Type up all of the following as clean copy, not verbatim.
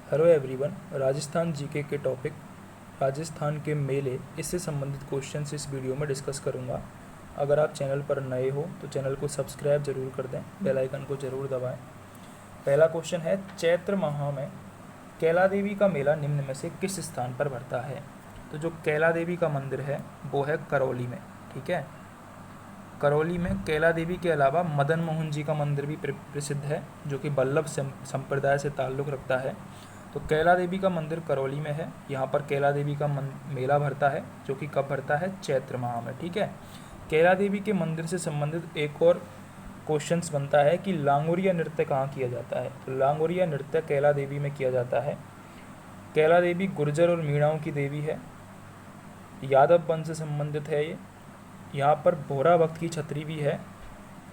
Hello everyone, Rajasthan GK के topic Rajasthan के मेले इससे संबंधित क्वेश्चंस इस वीडियो में डिस्कस करूंगा। अगर आप चैनल पर नए हो तो चैनल को सब्सक्राइब जरूर कर दें, बेल आइकन को जरूर दबाएं। पहला क्वेश्चन है, चैत्र माह में कैला देवी का मेला निम्न में से किस स्थान पर भरता है? तो जो कैला देवी का मंदिर है वो है करौली में। ठीक है, करौली में कैला देवी के अलावा मदन मोहन जी का मंदिर भी प्रसिद्ध है, जो कि बल्लभ संप्रदाय से ताल्लुक़ रखता है। तो कैला देवी का मंदिर करौली में है। यहाँ पर कैला देवी का मेला भरता है, जो कि कब भरता है? चैत्र माह में। ठीक है, कैला देवी के मंदिर से संबंधित एक और क्वेश्चंस बनता है कि लांगोरिया नृत्य कहाँ किया जाता है? तो लांगोरिया नृत्य कैला देवी में किया जाता है। कैला देवी गुर्जर और मीणाओं की देवी है, यादव वंश से संबंधित है ये। यहाँ पर भोरा भक्त की छतरी भी है,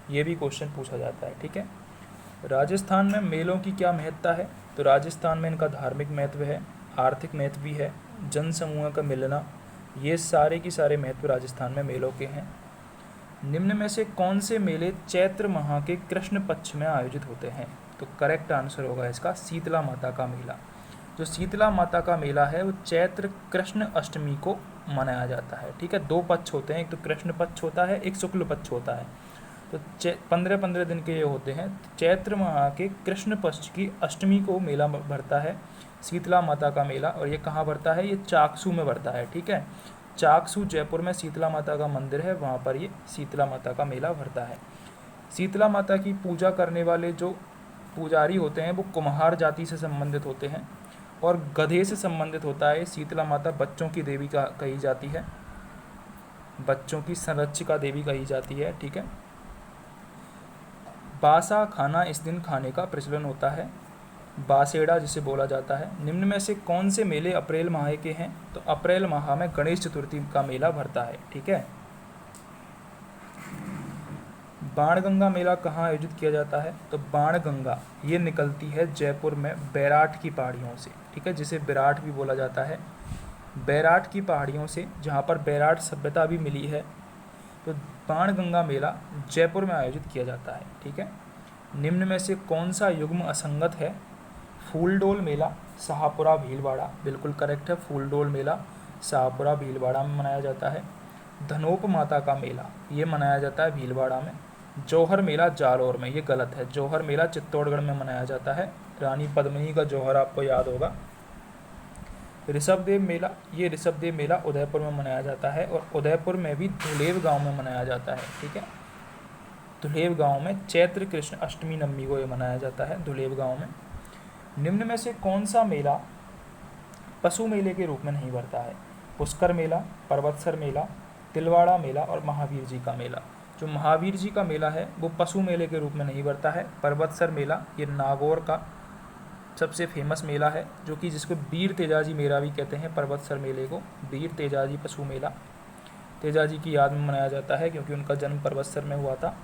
ये भी क्वेश्चन पूछा जाता है। ठीक है, राजस्थान में मेलों की क्या महत्ता है? तो राजस्थान में इनका धार्मिक महत्व है, आर्थिक महत्व भी है, जन समूह का मिलना, ये सारे की सारे महत्व राजस्थान में मेलों के हैं। निम्न में से कौन से मेले चैत्र माह के कृष्ण पक्ष में आयोजित होते हैं? तो करेक्ट आंसर होगा इसका शीतला माता का मेला। जो शीतला माता का मेला है वो चैत्र कृष्ण अष्टमी को मनाया जाता है। ठीक है, दो पक्ष होते हैं, एक तो कृष्ण पक्ष होता है, एक शुक्ल पक्ष होता है। तो 15-15 दिन के ये होते हैं। चैत्र माह के कृष्ण पक्ष की अष्टमी को मेला भरता है शीतला माता का मेला, और ये कहाँ भरता है? ये चाकसू में भरता है। ठीक है, चाकसू जयपुर में शीतला माता का मंदिर है, वहाँ पर ये शीतला माता का मेला भरता है। शीतला माता की पूजा करने वाले जो पुजारी होते हैं वो कुम्हार जाति से संबंधित होते हैं, और गधे से संबंधित होता है। शीतला माता बच्चों की देवी का कही जाती है, बच्चों की संरक्षिका देवी कही जाती है। ठीक है, बासा खाना इस दिन खाने का प्रचलन होता है, बासेड़ा जिसे बोला जाता है। निम्न में से कौन से मेले अप्रैल माह के हैं? तो अप्रैल माह में गणेश चतुर्थी का मेला भरता है। ठीक है, बाणगंगा मेला कहाँ आयोजित किया जाता है? तो बाणगंगा ये निकलती है जयपुर में बैराट की पहाड़ियों से। ठीक है, जिसे विराट भी बोला जाता है, बैराट की पहाड़ियों से, जहाँ पर बैराट सभ्यता भी मिली है। तो बाणगंगा मेला जयपुर में आयोजित किया जाता है। ठीक है, निम्न में से कौन सा युग्म असंगत है? फूलडोल मेला शाहपुरा भीलवाड़ा, बिल्कुल करेक्ट है। फूलडोल मेला शाहपुरा भीलवाड़ा में मनाया जाता है। धनोप माता का मेला ये मनाया जाता है भीलवाड़ा में। जौहर मेला जालौर में, ये गलत है। जौहर मेला चित्तौड़गढ़ में मनाया जाता है, रानी पद्मिनी का जौहर आपको याद होगा। ऋषभदेव मेला, ये ऋषभदेव मेला उदयपुर में मनाया जाता है, और उदयपुर में भी धुलेव गांव में मनाया जाता है। ठीक है, धुलेव गांव में चैत्र कृष्ण अष्टमी नवमी को ये मनाया जाता है, धुलेव गांव में। निम्न में से कौन सा मेला पशु मेले के रूप में नहीं भरता है? पुष्कर मेला, पर्वतसर मेला, तिलवाड़ा मेला और महावीर जी का मेला। जो महावीर जी का मेला है वो पशु मेले के रूप में नहीं भरता है। पर्वतसर मेला ये नागौर का सबसे फेमस मेला है, जो कि जिसको वीर तेजाजी मेला भी कहते हैं। पर्वतसर मेले को वीर तेजाजी पशु मेला तेजाजी की याद में मनाया जाता है, क्योंकि उनका जन्म पर्वतसर में हुआ था।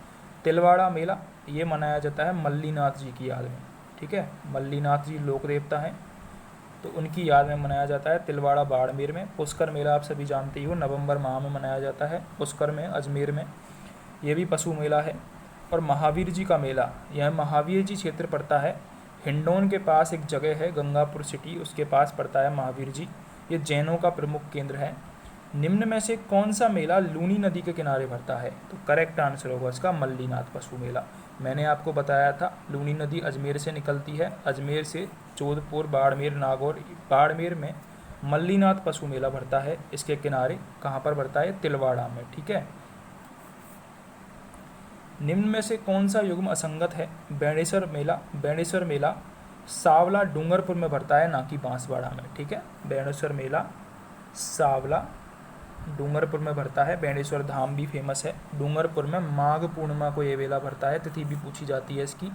तिलवाड़ा मेला ये मनाया जाता है मल्लीनाथ जी की याद में। ठीक है, मल्लीनाथ जी लोक देवता हैं, तो उनकी याद में मनाया जाता है तिलवाड़ा बाड़मेर में। पुष्कर मेला आप सभी जानते ही हो, नवंबर माह में मनाया जाता है पुष्कर में, अजमेर में, ये भी पशु मेला है। और महावीर जी का मेला, यह महावीर जी क्षेत्र पड़ता है, हिंडौन के पास एक जगह है गंगापुर सिटी, उसके पास पड़ता है महावीर जी, ये जैनों का प्रमुख केंद्र है। निम्न में से कौन सा मेला लूनी नदी के किनारे भरता है? तो करेक्ट आंसर होगा इसका मल्लीनाथ पशु मेला। मैंने आपको बताया था लूनी नदी अजमेर से निकलती है, अजमेर से जोधपुर, बाड़मेर, नागौर। बाड़मेर में मल्लीनाथ पशु मेला भरता है, इसके किनारे कहाँ पर भरता है? तिलवाड़ा में। ठीक है, निम्न में से कौन सा युग्म असंगत है? बेणेश्वर मेला, बेणेश्वर मेला सावला डूंगरपुर में भरता है, ना कि बांसवाड़ा में। ठीक है, बेणेश्वर मेला सावला डूंगरपुर में भरता है। बेणेश्वर धाम भी फेमस है। डूंगरपुर में माघ पूर्णिमा को ये मेला भरता है, तिथि भी पूछी जाती है इसकी,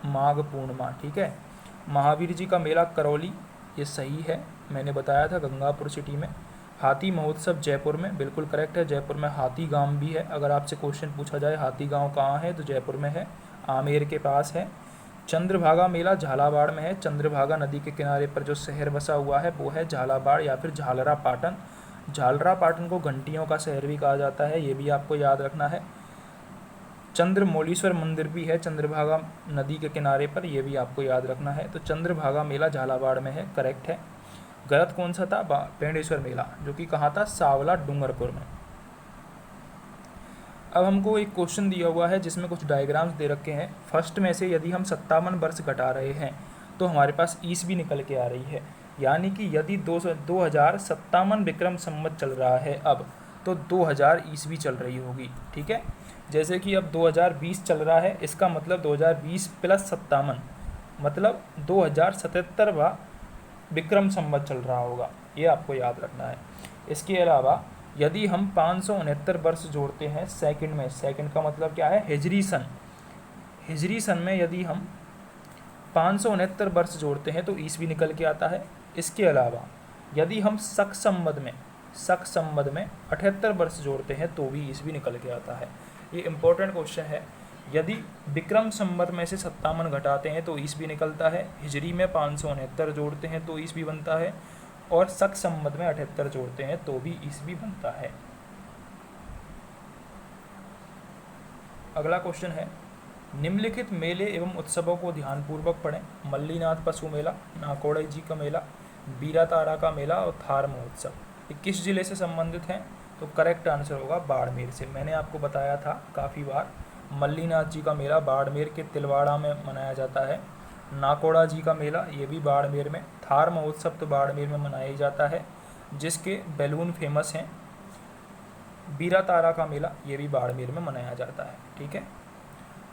माघ पूर्णिमा। ठीक है, महावीर जी का मेला करौली, ये सही है, मैंने बताया था गंगापुर सिटी में। हाथी महोत्सव जयपुर में, बिल्कुल करेक्ट है। जयपुर में हाथी गांव भी है, अगर आपसे क्वेश्चन पूछा जाए हाथी गांव कहाँ है तो जयपुर में है, आमेर के पास है। चंद्रभागा मेला झालावाड़ में है। चंद्रभागा नदी के किनारे पर जो शहर बसा हुआ है वो है झालावाड़ या फिर झालरा पाटन। झालरा पाटन को घंटियों का शहर भी कहा जाता है, ये भी आपको याद रखना है। चंद्रमौलीश्वर मंदिर भी है चंद्रभागा नदी के किनारे पर, यह भी आपको याद रखना है। तो चंद्रभागा मेला झालावाड़ में है, करेक्ट है। गलत कौन सा था? पेड़ेश्वर मेला, जो कि कहाँ था? सावला डूंगरपुर में। अब हमको एक क्वेश्चन दिया हुआ है जिसमें कुछ डायग्राम्स दे रखे हैं। फर्स्ट में से यदि हम 57 वर्ष घटा रहे हैं तो हमारे पास ईस्वी निकल के आ रही है, यानी कि यदि 2057 विक्रम संवत चल रहा है अब, तो 2000 ईस्वी चल रही होगी, ठीक है। जैसे कि अब 2020 चल रहा है, इसका मतलब 2020 प्लस 57 मतलब 2077वां विक्रम संवत चल रहा होगा, ये आपको याद रखना है। इसके अलावा यदि हम 569 वर्ष जोड़ते हैं सेकंड में, सेकंड का मतलब क्या है? हिजरी सन। हिजरी सन में यदि हम 569 वर्ष जोड़ते हैं तो ईस्वी निकल के आता है। इसके अलावा यदि हम शक संवत में 78 वर्ष जोड़ते हैं तो भी ईस्वी निकल के आता है। ये इंपॉर्टेंट क्वेश्चन है। यदि विक्रम संवत में से 57 घटाते हैं तो ईस्वी निकलता है, हिजरी में 569 जोड़ते हैं तो ईस्वी बनता है, और शक संवत में 78 जोड़ते हैं तो भी ईस्वी बनता है। अगला क्वेश्चन है, निम्नलिखित मेले एवं उत्सवों को ध्यानपूर्वक पढ़ें। मल्लीनाथ पशु मेला, नाकोड़ा जी का मेला, बीरा तारा का मेला और थार महोत्सव, ये किस जिले से संबंधित हैं? तो करेक्ट आंसर होगा बाड़मेर से। मैंने आपको बताया था काफ़ी बार, मल्लीनाथ जी का मेला बाड़मेर के तिलवाड़ा में मनाया जाता है। नाकोड़ा जी का मेला ये भी बाड़मेर में। थार महोत्सव तो बाड़मेर में मनाया जाता है, जिसके बैलून फेमस हैं। बीरा तारा का मेला ये भी बाड़मेर में मनाया जाता है, ठीक है।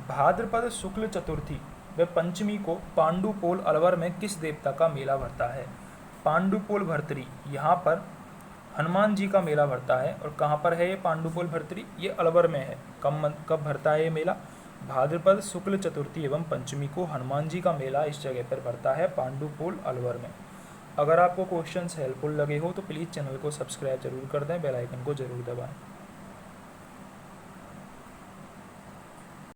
भाद्रपद शुक्ल चतुर्थी व पंचमी को पांडुपोल अलवर में किस देवता का मेला भरता है? पांडुपोल भर्तरी, यहाँ पर हनुमान जी का मेला भरता है। और कहाँ पर है ये पांडुपोल भर्तरी? ये अलवर में है। कब भरता है ये मेला? भाद्रपद शुक्ल चतुर्थी एवं पंचमी को हनुमान जी का मेला इस जगह पर भरता है, पांडुपोल अलवर में। अगर आपको क्वेश्चंस हेल्पफुल लगे हो तो प्लीज़ चैनल को सब्सक्राइब जरूर कर दें, बेल आइकन को जरूर दबाएं।